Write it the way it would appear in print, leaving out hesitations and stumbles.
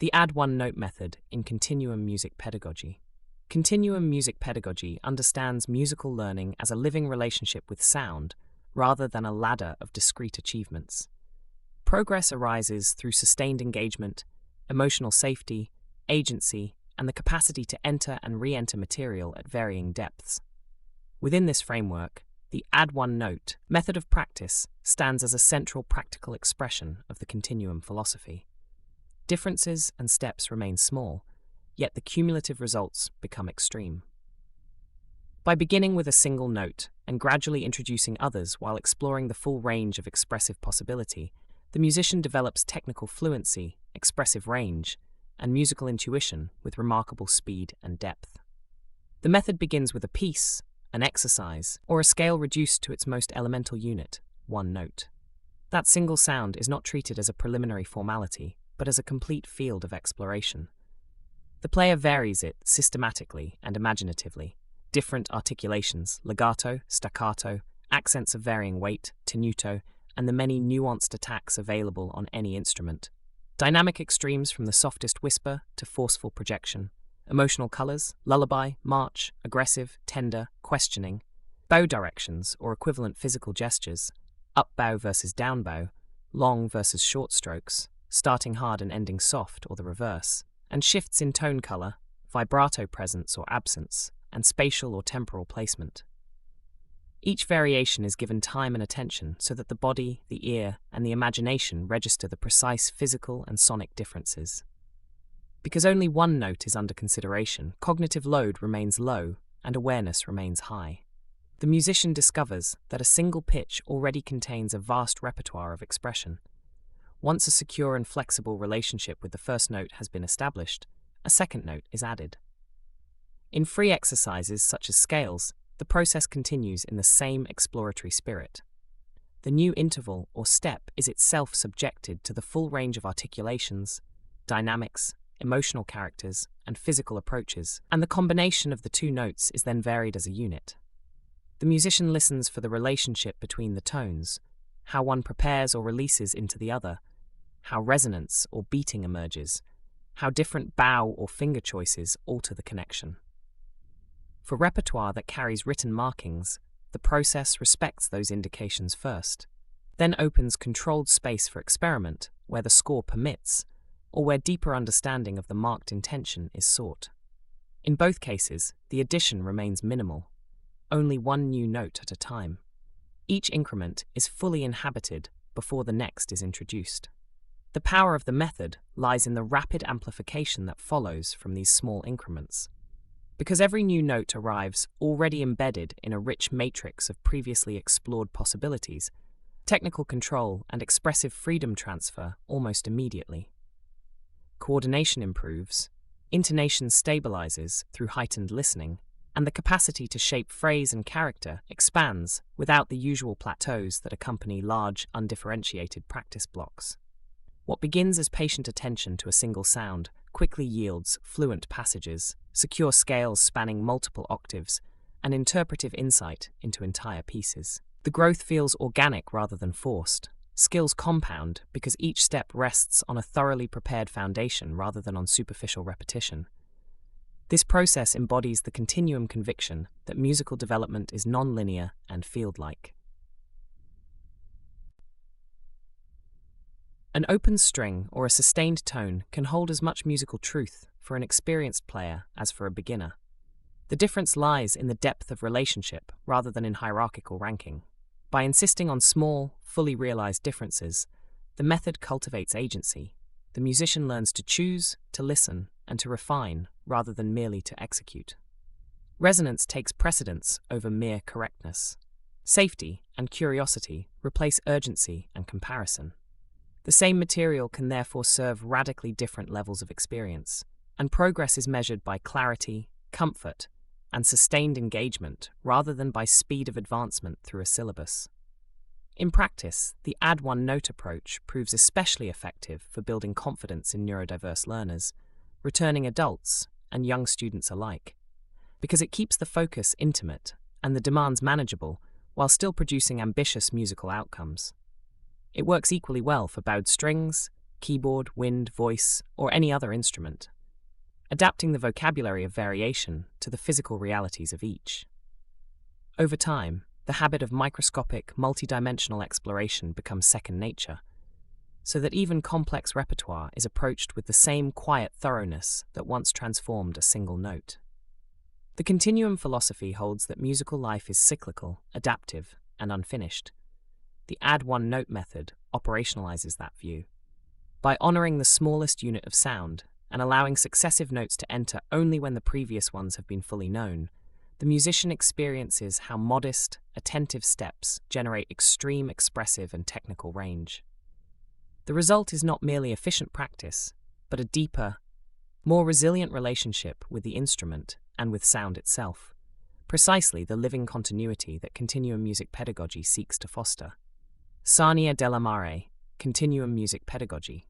The Add One Note method in Continuum Music Pedagogy. Continuum Music Pedagogy understands musical learning as a living relationship with sound, rather than a ladder of discrete achievements. Progress arises through sustained engagement, emotional safety, agency, and the capacity to enter and re-enter material at varying depths. Within this framework, the Add One Note method of practice stands as a central practical expression of the continuum philosophy. Differences and steps remain small, yet the cumulative results become extreme. By beginning with a single note and gradually introducing others while exploring the full range of expressive possibility, the musician develops technical fluency, expressive range, and musical intuition with remarkable speed and depth. The method begins with a piece, an exercise, or a scale reduced to its most elemental unit, one note. That single sound is not treated as a preliminary formality, but as a complete field of exploration. The player varies it systematically and imaginatively. Different articulations, legato, staccato, accents of varying weight, tenuto, and the many nuanced attacks available on any instrument. Dynamic extremes from the softest whisper to forceful projection. Emotional colors, lullaby, march, aggressive, tender, questioning. Bow directions or equivalent physical gestures. Up bow versus down bow, long versus short strokes, starting hard and ending soft or the reverse. And shifts in tone color, vibrato presence or absence, and spatial or temporal placement. Each variation is given time and attention so that the body, the ear, and the imagination register the precise physical and sonic differences. Because only one note is under consideration, cognitive load remains low and awareness remains high. The musician discovers that a single pitch already contains a vast repertoire of expression. Once a secure and flexible relationship with the first note has been established, a second note is added. In free exercises such as scales, the process continues in the same exploratory spirit. The new interval or step is itself subjected to the full range of articulations, dynamics, emotional characters, and physical approaches, and the combination of the two notes is then varied as a unit. The musician listens for the relationship between the tones, how one prepares or releases into the other, how resonance or beating emerges, how different bow or finger choices alter the connection. For repertoire that carries written markings, the process respects those indications first, then opens controlled space for experiment where the score permits, or where deeper understanding of the marked intention is sought. In both cases, the addition remains minimal, only one new note at a time. Each increment is fully inhabited before the next is introduced. The power of the method lies in the rapid amplification that follows from these small increments. Because every new note arrives already embedded in a rich matrix of previously explored possibilities, technical control and expressive freedom transfer almost immediately. Coordination improves, intonation stabilizes through heightened listening, and the capacity to shape phrase and character expands without the usual plateaus that accompany large, undifferentiated practice blocks. What begins as patient attention to a single sound quickly yields fluent passages, secure scales spanning multiple octaves, and interpretive insight into entire pieces. The growth feels organic rather than forced. Skills compound because each step rests on a thoroughly prepared foundation rather than on superficial repetition. This process embodies the continuum conviction that musical development is non-linear and field-like. An open string or a sustained tone can hold as much musical truth for an experienced player as for a beginner. The difference lies in the depth of relationship rather than in hierarchical ranking. By insisting on small, fully realized differences, the method cultivates agency. The musician learns to choose, to listen, and to refine rather than merely to execute. Resonance takes precedence over mere correctness. Safety and curiosity replace urgency and comparison. The same material can therefore serve radically different levels of experience, and progress is measured by clarity, comfort, and sustained engagement rather than by speed of advancement through a syllabus. In practice, the Add One Note approach proves especially effective for building confidence in neurodiverse learners, returning adults, and young students alike, because it keeps the focus intimate and the demands manageable while still producing ambitious musical outcomes. It works equally well for bowed strings, keyboard, wind, voice, or any other instrument, adapting the vocabulary of variation to the physical realities of each. Over time, the habit of microscopic, multidimensional exploration becomes second nature, so that even complex repertoire is approached with the same quiet thoroughness that once transformed a single note. The continuum philosophy holds that musical life is cyclical, adaptive, and unfinished. The add one note method operationalizes that view. By honoring the smallest unit of sound and allowing successive notes to enter only when the previous ones have been fully known, the musician experiences how modest, attentive steps generate extreme expressive and technical range. The result is not merely efficient practice, but a deeper, more resilient relationship with the instrument and with sound itself, precisely the living continuity that continuum music pedagogy seeks to foster. Sarnia della Maré, Continuum Music Pedagogy.